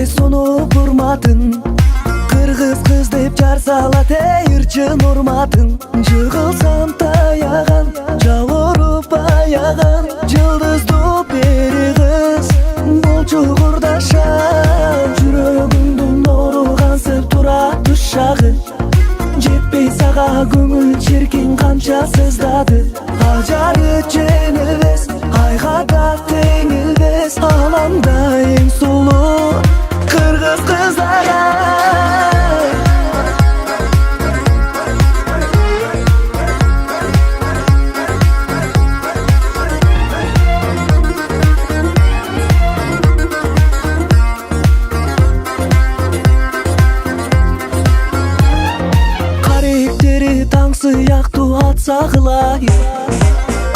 сону бурматын. Кыргыз кыз деп жар салат ырчын урматын. Жыгылсам таяган, жауырып аяган, жылдызды бери кыз болчу курдашам. Жүрөгүмдүн оругансып турат ушагы, жетпей сага көңүл чиркин канча сыздады. Ажары жеңилбес, айга да теңилбес, аланда эң сулуу кыргыз кыздары. Каректери таң сыяктуу атса кылайы,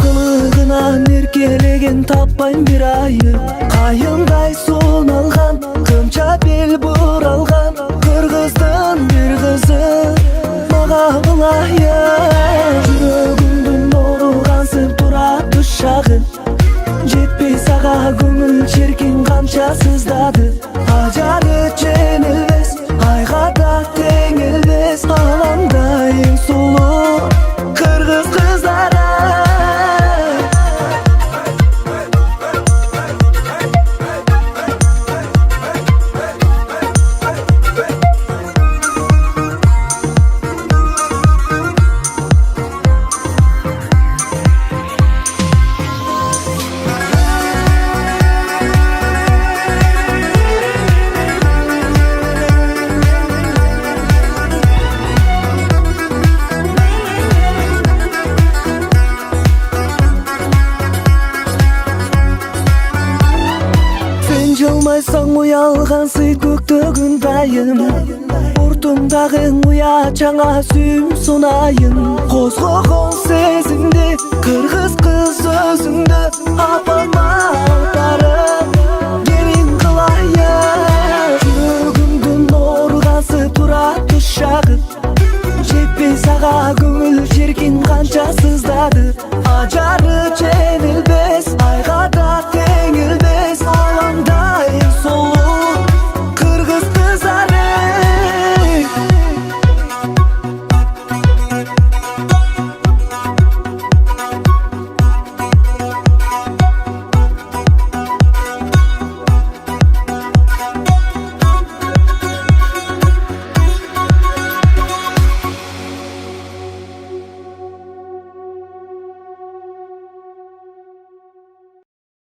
кылыгынан эркелеген таппайм бир айы. Кайындай суналган, кымча бел буралган, кыргыздын бир кызы мага кылайы. Жүрөгүмдүн оругансып турат ушагы, жетпей сага көңүл чиркин канча сыздады. Ажары жеңилбес, айга да теңилбес, аланда эң сулуу кыргыз кыздары. Жылмайсаң уялган сый көктөгүн дайым, уртуңдагы уя чаңа сүйүм сунайын. Козгогон сезимди кыргыз кыз өзүңдө, апа